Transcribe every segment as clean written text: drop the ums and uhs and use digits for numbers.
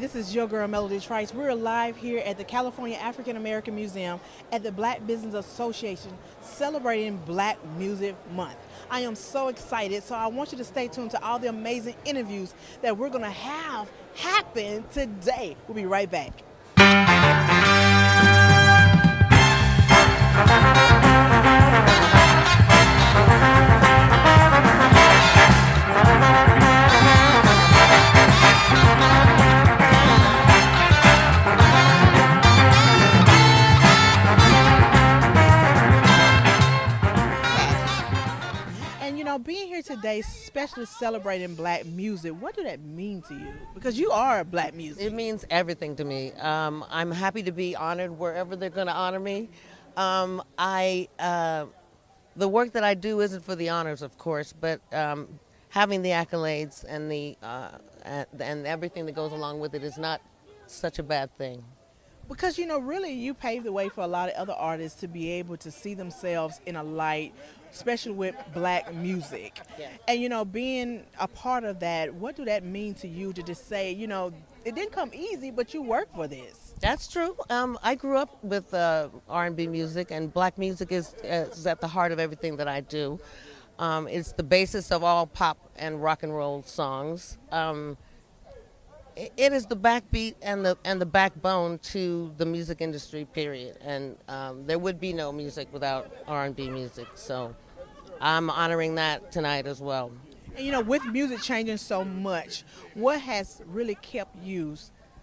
this is your girl Melody Trice. We're live here at the California African American Museum at the Black Business Association celebrating Black Music Month. I am so excited, so I want you to stay tuned to all the amazing interviews that we're going to have happen today. We'll be right back. Being here today, especially celebrating Black music, what do that mean to you? Because you are Black music. It means everything to me. I'm happy to be honored wherever they're going to honor me. The work that I do isn't for the honors, of course, but having the accolades and and everything that goes along with it is not such a bad thing. Because, really you paved the way for a lot of other artists to be able to see themselves in a light, especially with Black music. Yeah. And, being a part of that, what do that mean to you to just say, it didn't come easy, but you worked for this? That's true. I grew up with R&B music, and Black music is at the heart of everything that I do. It's the basis of all pop and rock and roll songs. It is the backbeat and the backbone to the music industry, period. And there would be no music without R&B music. So I'm honoring that tonight as well. And with music changing so much, what has really kept you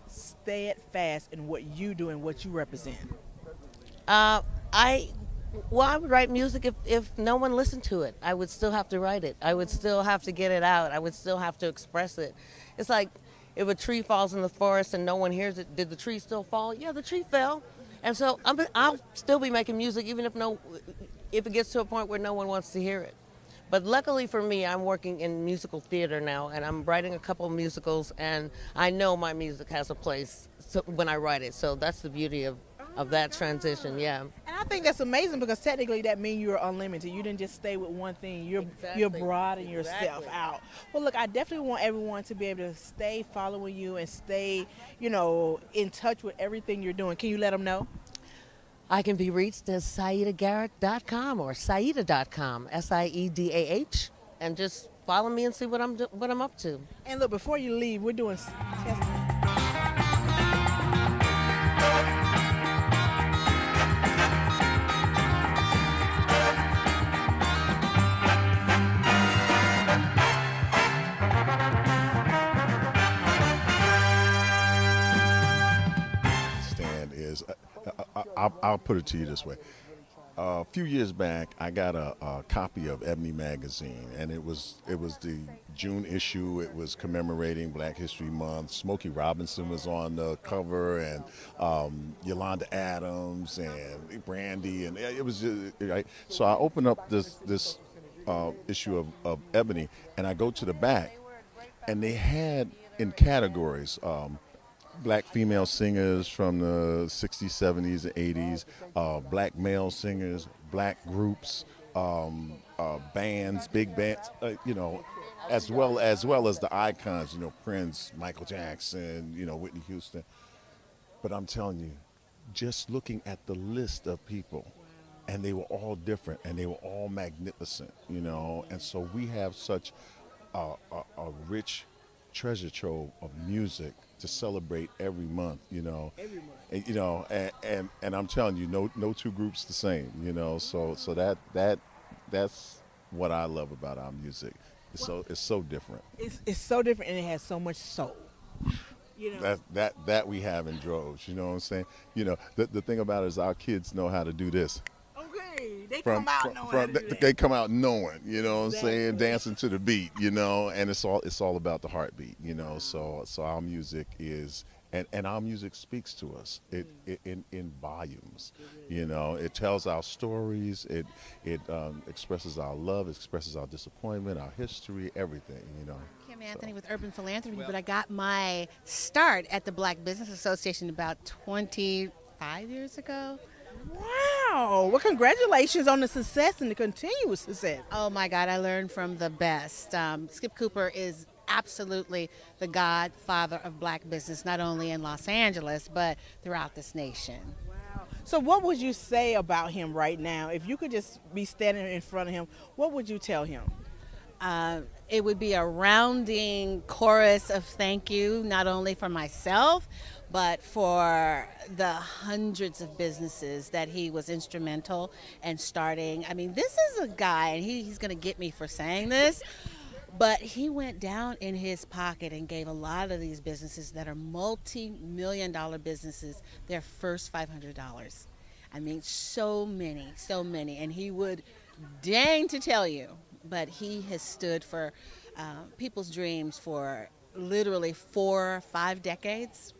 steadfast in what you do and what you represent? I would write music if no one listened to it. I would still have to write it. I would still have to get it out. I would still have to express it. It's like, if a tree falls in the forest and no one hears it, did the tree still fall? Yeah, the tree fell. And so I'll still be making music even if it gets to a point where no one wants to hear it. But luckily for me, I'm working in musical theater now, and I'm writing a couple of musicals, and I know my music has a place when I write it. So that's the beauty of that transition, yeah. And I think that's amazing because technically that means you're unlimited. You didn't just stay with one thing. You're broadening yourself out. Well, look, I definitely want everyone to be able to stay following you and stay, in touch with everything you're doing. Can you let them know? I can be reached at SaidaGarrett.com or Saida.com, SIEDAH, and just follow me and see what I'm up to. And look, before you leave, we're doing testing. I'll put it to you this way. A few years back, I got a copy of Ebony magazine, and it was the June issue. It was commemorating Black History Month. Smokey Robinson was on the cover, and Yolanda Adams and Brandy, and it was just, right. So I opened up this issue of Ebony, and I go to the back, and they had in categories. Black female singers from the 60s, 70s, and 80s, Black male singers, Black groups, bands, big bands, as well as the icons, Prince, Michael Jackson, Whitney Houston. But I'm telling you, just looking at the list of people, and they were all different, and they were all magnificent, and so we have such a rich treasure trove of music to celebrate every month, Every month. And I'm telling you, no two groups the same, So that's what I love about our music. It's so different. It's so different, and it has so much soul. That we have in droves. You know what I'm saying? The thing about it is our kids know how to do this. They come out knowing. They come out knowing, what I'm saying, dancing to the beat, and it's all about the heartbeat, So our music is, and our music speaks to us. In volumes, It tells our stories. It expresses our love. It expresses our disappointment, our history, everything, Kim Anthony with Urban Philanthropy, but I got my start at the Black Business Association about 25 years ago. Wow. Well, congratulations on the success and the continuous success. Oh, my God. I learned from the best. Skip Cooper is absolutely the godfather of black business, not only in Los Angeles, but throughout this nation. So what would you say about him right now? If you could just be standing in front of him, what would you tell him? It would be a rounding chorus of thank you, not only for myself, but for the hundreds of businesses that he was instrumental in starting. I mean, this is a guy, and he's going to get me for saying this, but he went down in his pocket and gave a lot of these businesses that are multi-million-dollar businesses their first $500. I mean, so many, and he would deign to tell you, but he has stood for people's dreams for literally 4 or 5 decades.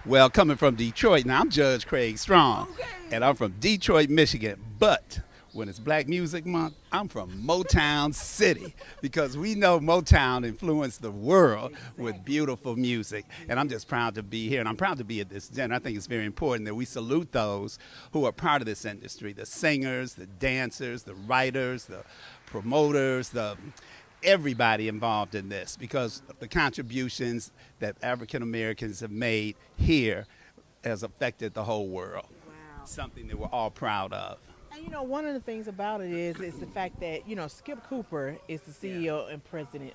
Well, coming from Detroit, now I'm Judge Craig Strong, and I'm from Detroit, Michigan, but when it's Black Music Month, I'm from Motown City, because we know Motown influenced the world with beautiful music. And I'm just proud to be here, and I'm proud to be at this dinner. I think it's very important that we salute those who are part of this industry, the singers, the dancers, the writers, the promoters, everybody involved in this, because of the contributions that African Americans have made here has affected the whole world. Wow. Something that we're all proud of. And you know, one of the things about it is the fact that, you know, Skip Cooper is the CEO and president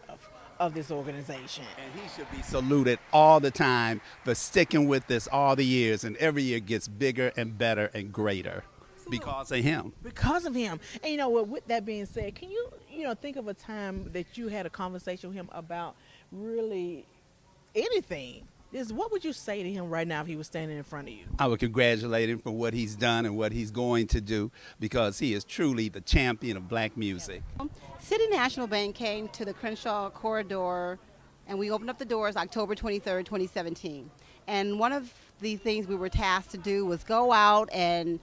of this organization. And he should be saluted all the time for sticking with this all the years, and every year gets bigger and better and greater because of him. Because of him. And you know what, with that being said, can you think of a time that you had a conversation with him about really anything? What would you say to him right now if he was standing in front of you? I would congratulate him for what he's done and what he's going to do, because he is truly the champion of black music. City National Bank came to the Crenshaw corridor, and we opened up the doors October 23rd, 2017. And one of the things we were tasked to do was go out and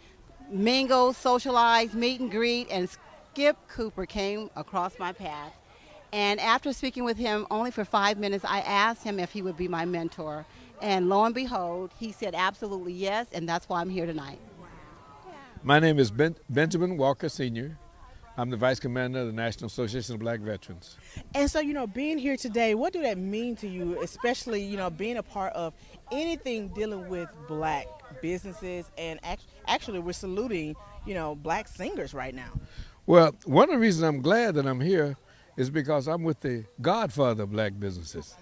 mingle, socialize, meet and greet, and Skip Cooper came across my path. And after speaking with him only for 5 minutes, I asked him if he would be my mentor. And lo and behold, he said absolutely yes, and that's why I'm here tonight. My name is Benjamin Walker Sr. I'm the Vice Commander of the National Association of Black Veterans. And so, being here today, what do that mean to you, especially, being a part of anything dealing with black businesses? And actually, we're saluting, black singers right now. Well, one of the reasons I'm glad that I'm here is because I'm with the godfather of black businesses,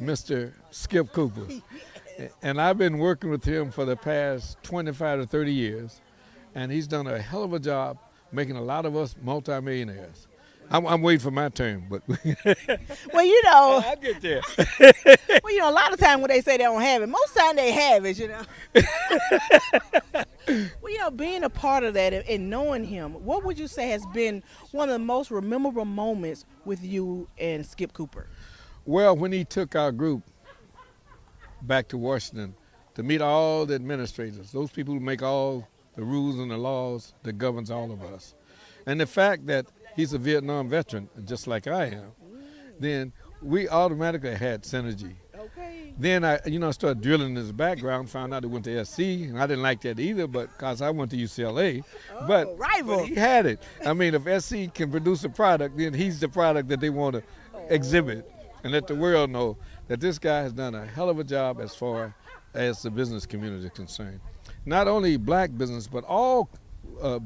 Mr. Skip Cooper. And I've been working with him for the past 25 to 30 years, and he's done a hell of a job making a lot of us multimillionaires. I'm waiting for my turn, but well, I'll get there. Well, a lot of times when they say they don't have it, most time they have it, Well, being a part of that and knowing him, what would you say has been one of the most memorable moments with you and Skip Cooper? Well, when he took our group back to Washington to meet all the administrators, those people who make all the rules and the laws that governs all of us. And the fact that he's a Vietnam veteran, just like I am, then we automatically had synergy. Okay. Then I started drilling his background, found out he went to SC, and I didn't like that either, but because I went to UCLA. But he had it. I mean, if SC can produce a product, then he's the product that they want to exhibit and let the world know that this guy has done a hell of a job as far as the business community is concerned. Not only black business, but all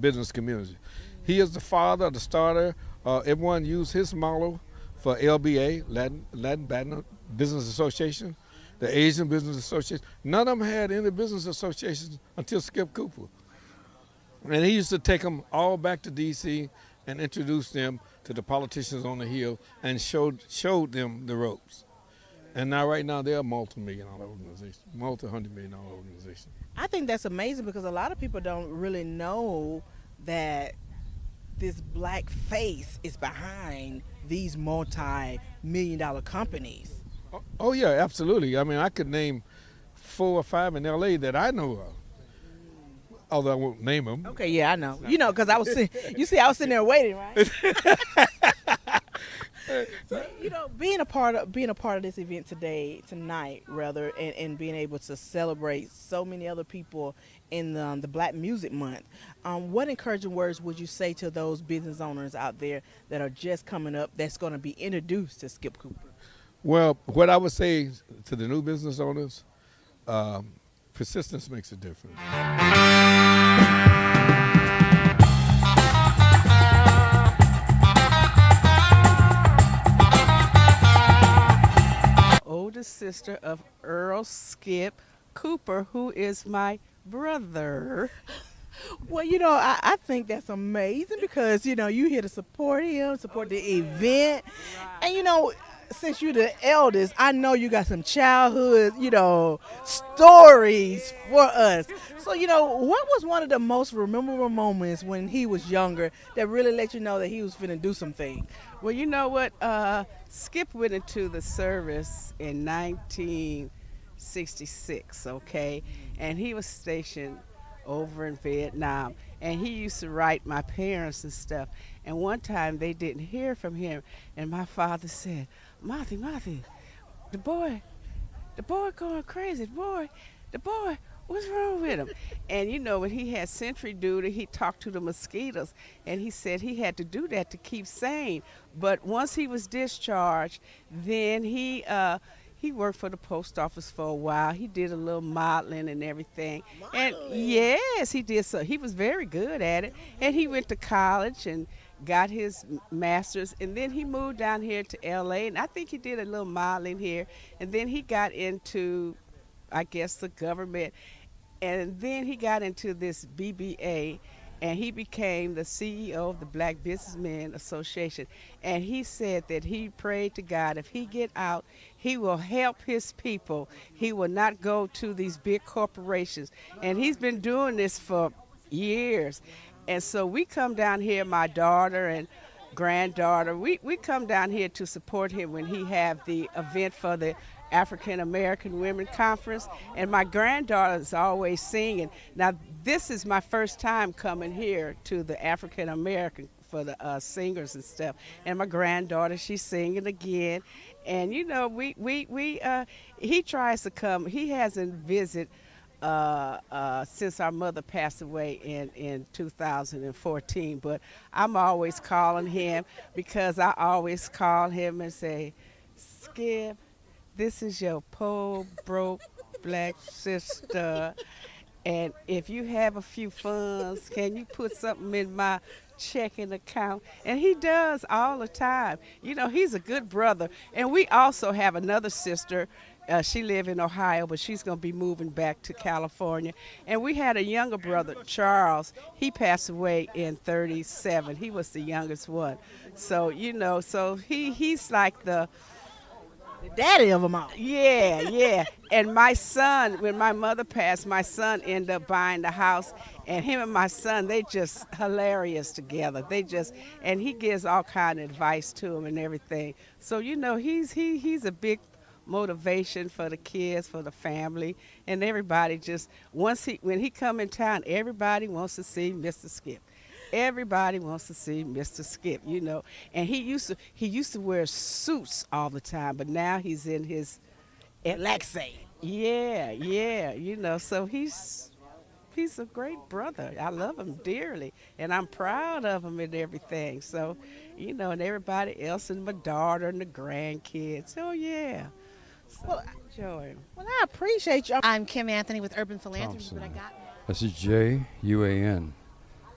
business community. He is the father, the starter. Everyone used his model for LBA, Latin Business Association, the Asian Business Association. None of them had any business associations until Skip Cooper. And he used to take them all back to D.C. and introduce them to the politicians on the Hill and showed them the ropes. And now, right now, they're a multi-million-dollar organization, multi-hundred-million-dollar organization. I think that's amazing because a lot of people don't really know that this black face is behind these multi-million-dollar companies. Oh, yeah, absolutely. I mean, I could name 4 or 5 in L.A. that I know of, although I won't name them. Okay, yeah, I know. Because I was sitting there waiting, right? So, being a part of this event tonight, and being able to celebrate so many other people in the Black Music Month, what encouraging words would you say to those business owners out there that are just coming up that's going to be introduced to Skip Cooper? Well, what I would say to the new business owners, persistence makes a difference. Oldest sister of Earl Skip Cooper, who is my brother. Well, I think that's amazing because, you here to support him, support the event. And, since you're the eldest, I know you got some childhood, stories for us. So, what was one of the most memorable moments when he was younger that really let you know that he was finna do something? Well, you know what? Skip went into the service in 1966, okay? And he was stationed over in Vietnam. And he used to write my parents and stuff. And one time they didn't hear from him. And my father said, Marthy, the boy going crazy. The boy, what's wrong with him? And when he had sentry duty, he talked to the mosquitoes. And he said he had to do that to keep sane. But once he was discharged, then he worked for the post office for a while. He did a little modeling and everything. And yes, he did. So he was very good at it. And he went to college and got his master's. And then he moved down here to LA. And I think he did a little modeling here. And then he got into, I guess, the government. And then he got into this BBA. And he became the CEO of the Black Businessmen Association. And he said that he prayed to God, if he get out, he will help his people. He will not go to these big corporations. And he's been doing this for years. And so we come down here, my daughter and granddaughter, we come down here to support him when he have the event for the African American Women Conference, and my granddaughter is always singing. Now, this is my first time coming here to the African American for the singers and stuff. And my granddaughter, she's singing again. And he tries to come. He hasn't visited since our mother passed away in 2014. But I'm always calling him because I always call him and say, Skip, this is your poor, broke, black sister. And if you have a few funds, can you put something in my checking account? And he does all the time. He's a good brother. And we also have another sister. She lives in Ohio, but she's going to be moving back to California. And we had a younger brother, Charles. He passed away in 1937. He was the youngest one. So, so he's like the daddy of them all. Yeah. And my son, when my mother passed, my son ended up buying the house. And him and my son, they just hilarious together. And he gives all kind of advice to him and everything. So, he's a big motivation for the kids, for the family, and everybody. Just when he come in town, everybody wants to see Mr. Skip. Everybody wants to see Mr. Skip, And he used to wear suits all the time, but now he's in his relaxing. Yeah. So he's a great brother. I love him dearly, and I'm proud of him and everything. So, and everybody else, and my daughter and the grandkids. Oh yeah. So I enjoy him. Well, I appreciate you. I'm Kim Anthony with Urban Philanthropy. Thompson. But I got This is J-U-A-N,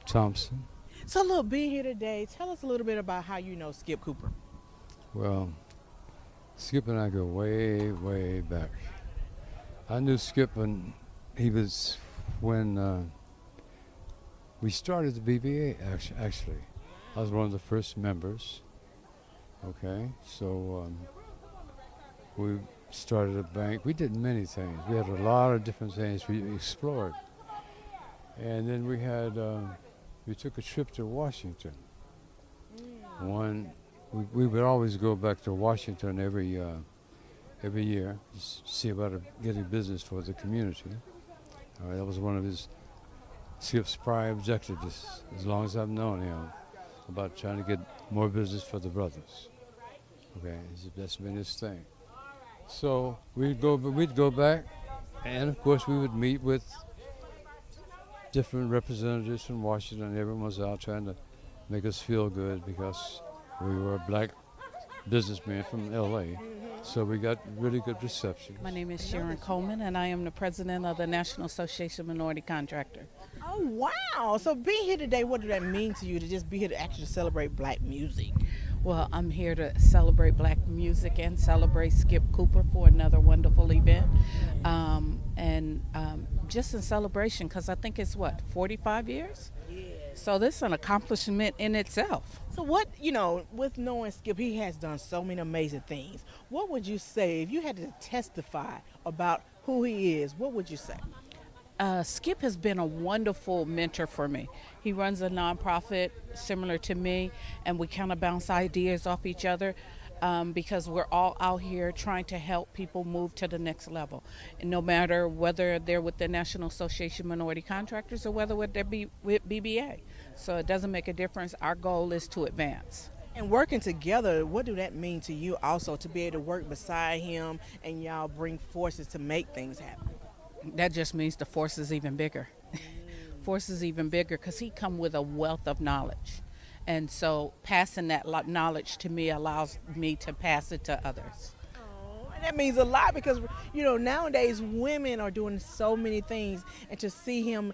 Thompson. So, look, being here today, tell us a little bit about how you know Skip Cooper. Well, Skip and I go way, way back. I knew Skip when we started the BBA, actually. I was one of the first members. Okay, so we started a bank. We did many things. We had a lot of different things we explored. And then we took a trip to Washington. We would always go back to Washington every year, just see about getting business for the community. That was one of Skip's prior objectives, as long as I've known him, about trying to get more business for the brothers. Okay, that's been his thing. So we'd go back, and of course we would meet with different representatives from Washington. Everyone was out trying to make us feel good because we were black businessmen from LA. So we got really good reception. My name is Sharon Coleman, and I am the president of the National Association of Minority Contractor. Oh, wow. So being here today, what did that mean to you to just be here to actually celebrate black music? Well, I'm here to celebrate black music and celebrate Skip Cooper for another wonderful event. Just in celebration, because I think it's 45 years? Yeah. So this is an accomplishment in itself. So with knowing Skip, he has done so many amazing things. What would you say if you had to testify about who he is? What would you say? Skip has been a wonderful mentor for me. He runs a nonprofit similar to me, and we kind of bounce ideas off each other because we're all out here trying to help people move to the next level. And no matter whether they're with the National Association of Minority Contractors or whether they're with BBA. So it doesn't make a difference. Our goal is to advance. And working together, what do that mean to you also, to be able to work beside him and y'all bring forces to make things happen? That just means the force is even bigger. Force is even bigger because he come with a wealth of knowledge. And so passing that knowledge to me allows me to pass it to others. Oh, and that means a lot because, nowadays women are doing so many things, and to see him,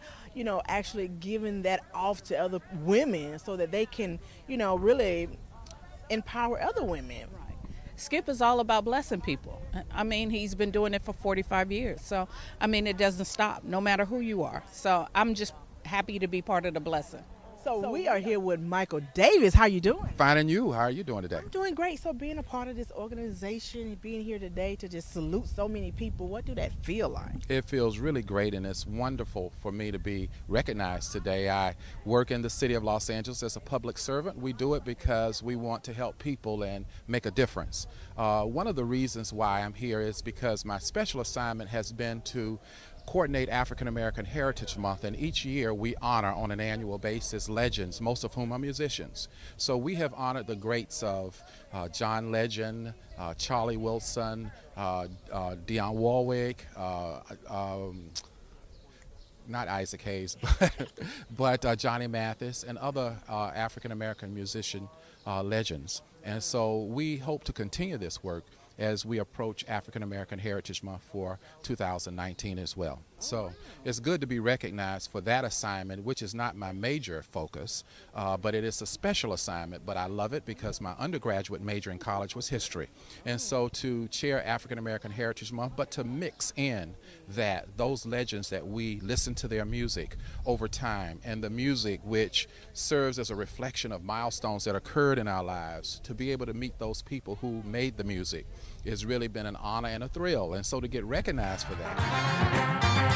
actually giving that off to other women so that they can, really empower other women. Skip is all about blessing people. I mean, he's been doing it for 45 years. So, it doesn't stop, no matter who you are. So I'm just happy to be part of the blessing. So we are here with Michael Davis. How you doing? Fine, and you? How are you doing today? I'm doing great. So being a part of this organization, being here today to just salute so many people, what do that feel like? It feels really great, and it's wonderful for me to be recognized today. I work in the city of Los Angeles as a public servant. We do it because we want to help people and make a difference. One of the reasons why I'm here is because my special assignment has been to coordinate African American Heritage Month, and each year we honor on an annual basis legends, most of whom are musicians. So we have honored the greats of John Legend, Charlie Wilson, Dionne Warwick, not Isaac Hayes, but Johnny Mathis and other African American musician legends. And so we hope to continue this work as we approach African American Heritage Month for 2019 as well. So it's good to be recognized for that assignment, which is not my major focus, but it is a special assignment, but I love it because my undergraduate major in college was history. And so to chair African American Heritage Month, but to mix in those legends that we listen to their music over time, and the music which serves as a reflection of milestones that occurred in our lives, to be able to meet those people who made the music has really been an honor and a thrill. And so to get recognized for that.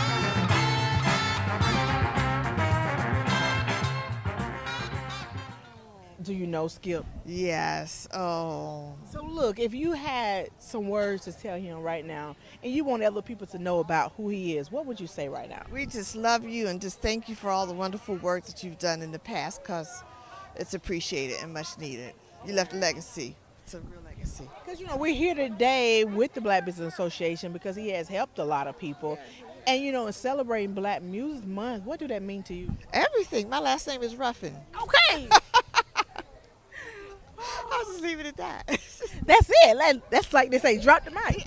Do you know Skip? Yes. Oh. So look, if you had some words to tell him right now and you want other people to know about who he is, what would you say right now? We just love you and just thank you for all the wonderful work that you've done in the past, because it's appreciated and much needed. You left a legacy. It's a real legacy. Because, we're here today with the Black Business Association because he has helped a lot of people. And, in celebrating Black Music Month, what do that mean to you? Everything. My last name is Ruffin. Okay. I'll just leave it at that. That's it. That's like they say, drop the mic.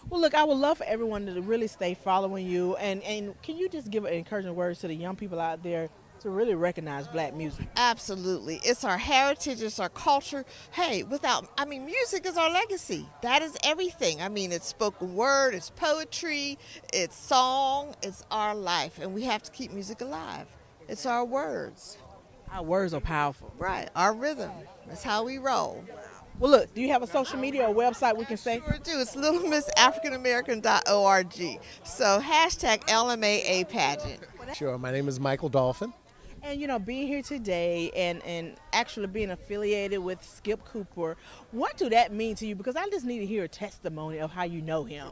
Well, look, I would love for everyone to really stay following you. And can you just give an encouraging words to the young people out there to really recognize Black music? Absolutely. It's our heritage. It's our culture. Hey, music is our legacy. That is everything. It's spoken word. It's poetry. It's song. It's our life. And we have to keep music alive. It's our words. Our words are powerful. Right. Our rhythm. That's how we roll. Well, look, do you have a social media or website we can say? Sure do. It's littlemissafricanamerican.org. So #LMAA pageant. Sure. My name is Michael Dolphin. And, being here today and actually being affiliated with Skip Cooper, what do that mean to you? Because I just need to hear a testimony of how you know him.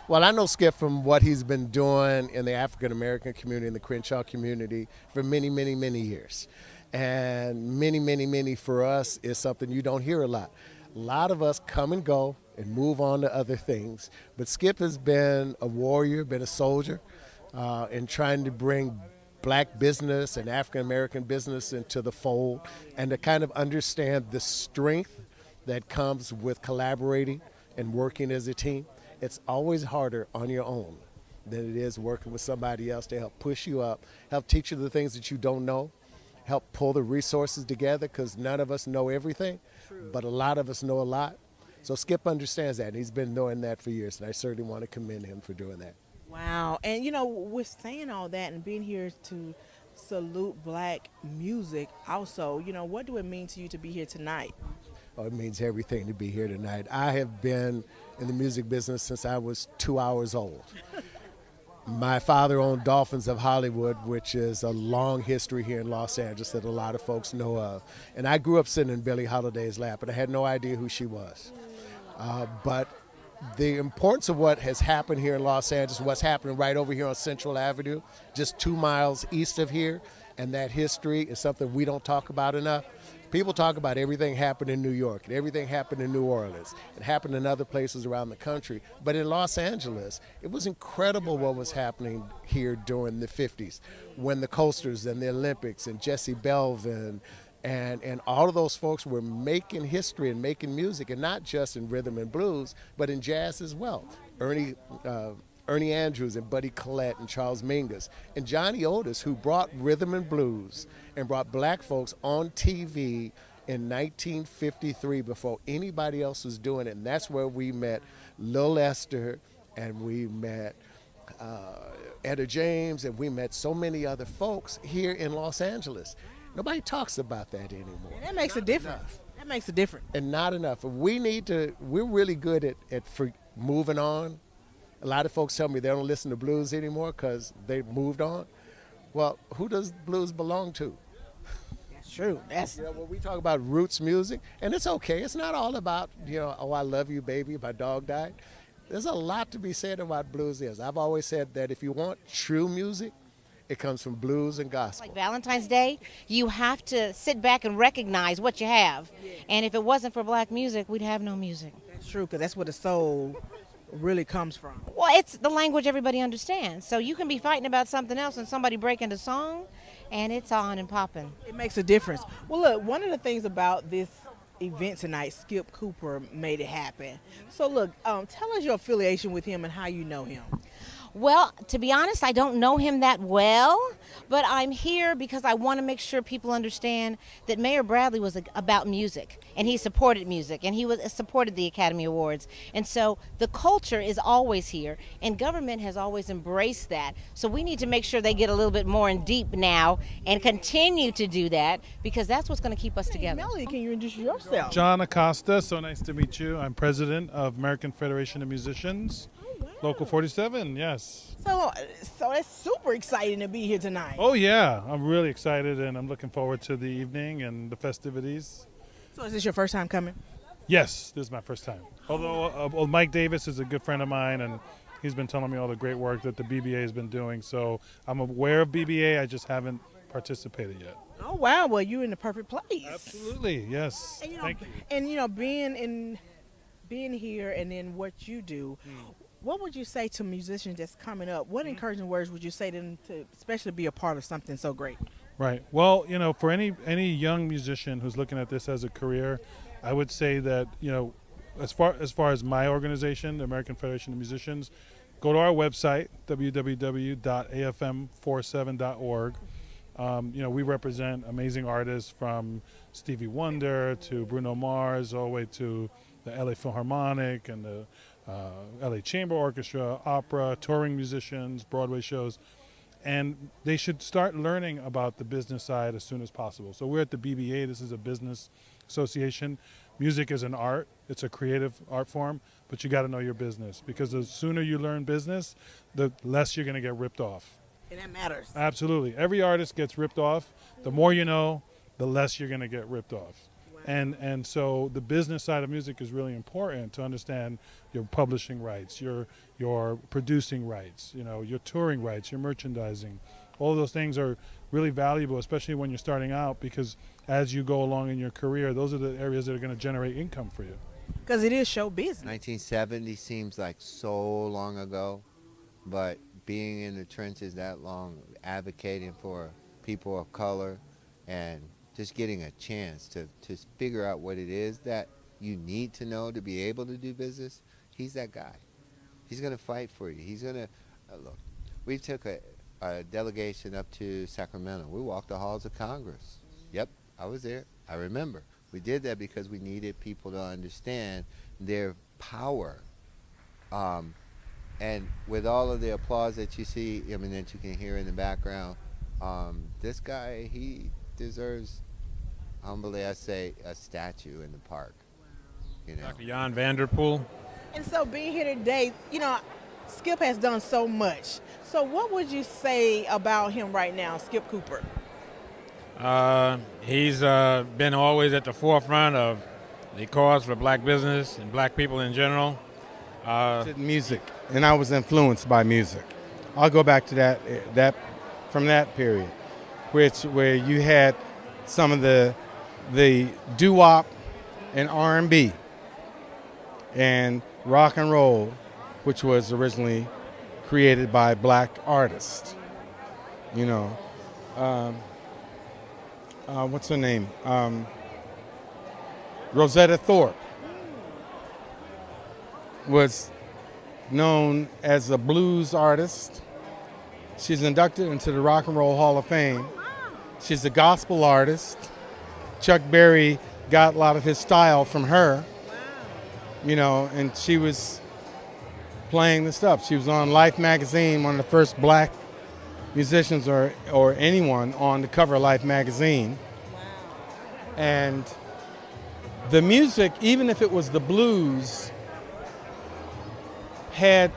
Well, I know Skip from what he's been doing in the African American community, in the Crenshaw community, for many, many, many years. And many, many, many for us is something you don't hear a lot. A lot of us come and go and move on to other things. But Skip has been a warrior, been a soldier, in trying to bring Black business and African American business into the fold, and to kind of understand the strength that comes with collaborating and working as a team. It's always harder on your own than it is working with somebody else to help push you up, help teach you the things that you don't know, help pull the resources together, because none of us know everything, but a lot of us know a lot. So Skip understands that, and he's been doing that for years, and I certainly want to commend him for doing that. Wow. And, with saying all that and being here to salute black music also, what do it mean to you to be here tonight? Oh, it means everything to be here tonight. I have been in the music business since I was 2 hours old. My father owned Dolphins of Hollywood, which is a long history here in Los Angeles that a lot of folks know of. And I grew up sitting in Billie Holiday's lap, and I had no idea who she was. But the importance of what has happened here in Los Angeles, what's happening right over here on Central Avenue, just 2 miles east of here, and that history is something we don't talk about enough. People talk about everything happened in New York and everything happened in New Orleans. It happened in other places around the country. But in Los Angeles, it was incredible what was happening here during the 50s when the Coasters and the Olympics and Jesse Belvin and all of those folks were making history and making music, and not just in rhythm and blues, but in jazz as well. Ernie Andrews and Buddy Collette and Charles Mingus and Johnny Otis, who brought rhythm and blues and brought black folks on TV in 1953 before anybody else was doing it. And that's where we met Lil Esther, and we met Etta James, and we met so many other folks here in Los Angeles. Nobody talks about that anymore. And that makes a difference. That makes a difference. And not enough. We're really good at moving on. A lot of folks tell me they don't listen to blues anymore because they've moved on. Well, who does blues belong to? That's true. When we talk about roots music, and it's okay. It's not all about, oh, I love you, baby, my dog died. There's a lot to be said about blues. I've always said that if you want true music, it comes from blues and gospel. Like Valentine's Day, you have to sit back and recognize what you have. And if it wasn't for black music, we'd have no music. That's true, because that's where the soul really comes from. Well, it's the language everybody understands. So you can be fighting about something else and somebody break into song, and it's on and popping. It makes a difference. Well, look, one of the things about this event tonight, Skip Cooper made it happen. So look, tell us your affiliation with him and how you know him. Well, to be honest, I don't know him that well, but I'm here because I want to make sure people understand that Mayor Bradley was about music, and he supported music, and he supported the Academy Awards. And so the culture is always here, and government has always embraced that. So we need to make sure they get a little bit more in deep now and continue to do that, because that's what's going to keep us together. Melody, can you introduce yourself? John Acosta, so nice to meet you. I'm president of American Federation of Musicians. Local 47, yes. So it's super exciting to be here tonight. Oh, yeah. I'm really excited, and I'm looking forward to the evening and the festivities. So is this your first time coming? Yes, this is my first time. Although Mike Davis is a good friend of mine, and he's been telling me all the great work that the BBA has been doing. So I'm aware of BBA. I just haven't participated yet. Oh, wow. Well, you're in the perfect place. Absolutely, yes. And, Thank you. And, being here and then what you do, what would you say to musicians that's coming up? What encouraging words would you say to them to especially be a part of something so great? Right. Well, for any young musician who's looking at this as a career, I would say that, as far as my organization, the American Federation of Musicians, go to our website, www.afm47.org. We represent amazing artists from Stevie Wonder to Bruno Mars, all the way to the LA Philharmonic and the LA Chamber Orchestra, opera, touring musicians, Broadway shows. And they should start learning about the business side as soon as possible. So we're at the BBA. This is a business association. Music is an art. It's a creative art form, but you got to know your business, because the sooner you learn business, the less you're going to get ripped off. And that matters. Absolutely. Every artist gets ripped off. The more you know, the less you're going to get ripped off. And so the business side of music is really important to understand your publishing rights, your producing rights, your touring rights, your merchandising. All of those things are really valuable, especially when you're starting out, because as you go along in your career, those are the areas that are going to generate income for you. Because it is show business. 1970 seems like so long ago, but being in the trenches that long, advocating for people of color and just getting a chance to figure out what it is that you need to know to be able to do business, he's that guy. He's going to fight for you. He's going to, look, we took a delegation up to Sacramento. We walked the halls of Congress. Yep, I was there. I remember. We did that because we needed people to understand their power. And with all of the applause that you see, I mean, that you can hear in the background, this guy, he deserves, humbly I say, a statue in the park. You know? Dr. Jan Vanderpool. And so being here today, you know, Skip has done so much. So what would you say about him right now, Skip Cooper? He's been always at the forefront of the cause for black business and black people in general. Music, and I was influenced by music. I'll go back to that from that period, where you had some of the doo-wop and R&B and rock and roll, which was originally created by black artists. You know, what's her name? Rosetta Thorpe was known as a blues artist. She's inducted into the Rock and Roll Hall of Fame. She's a gospel artist. Chuck Berry got a lot of his style from her, you know, and she was playing the stuff. She was on Life magazine, one of the first black musicians or anyone on the cover of Life magazine. And the music, even if it was the blues, had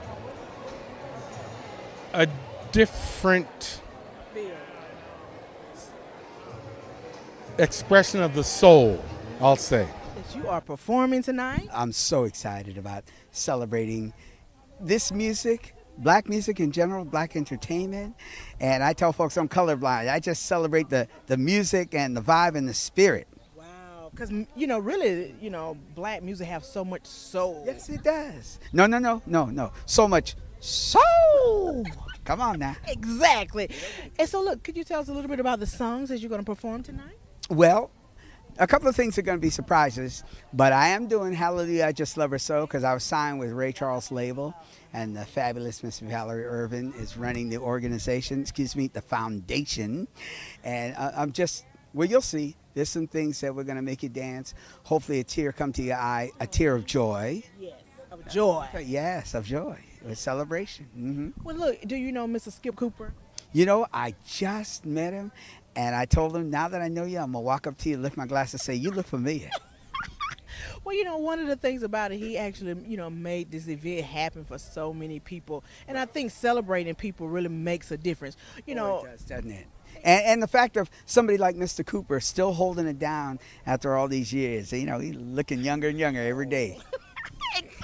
a different expression of the soul, I'll say. That you are performing tonight? I'm so excited about celebrating this music, black music in general, black entertainment. And I tell folks I'm colorblind. I just celebrate the music and the vibe and the spirit. Because, you know, really, you know, black music have so much soul. Yes, it does. No. So much soul. Come on now. Exactly. And so, look, could you tell us a little bit about the songs that you're going to perform tonight? Well, a couple of things are going to be surprises, but I am doing Hallelujah, I Just Love Her So, because I was signed with Ray Charles' label, and the fabulous Miss Valerie Irvin is running the organization, the foundation. And I'm just, well, you'll see. There's some things that we're going to make you dance. Hopefully a tear come to your eye, a tear of joy. Yes, of joy. Yes, of joy. A celebration. Mm-hmm. Well, look, do you know Mr. Skip Cooper? You know, I just met him, and I told him, now that I know you, I'm going to walk up to you, lift my glass, and say, you look familiar. Well, you know, one of the things about it, he actually, you know, made this event happen for so many people. And I think celebrating people really makes a difference. You know, it does, doesn't it? And the fact of somebody like Mr. Cooper still holding it down after all these years. You know, he's looking younger and younger every day. Exactly.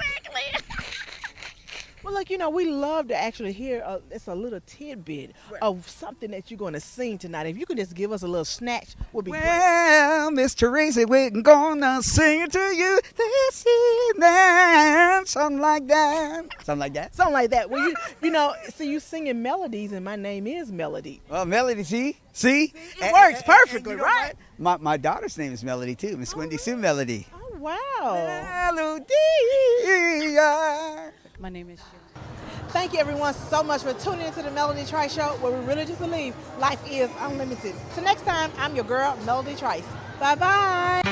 Well, look, you know, we love to actually hear it's a little tidbit of something that you're going to sing tonight. If you could just give us a little snatch, would be great. Well, Miss Teresa, we're gonna sing it to you this evening. Something like that. Something like that. Something like that. Well, you know, see, you singing melodies, and my name is Melody. Well, Melody, see? It works perfectly, you know right? My daughter's name is Melody, too. Miss Wendy Sue Melody. Oh, wow. Melody. My name is Sharon. Thank you, everyone, so much for tuning into the Melody Trice Show, where we really do believe life is unlimited. Till next time, I'm your girl, Melody Trice. Bye-bye.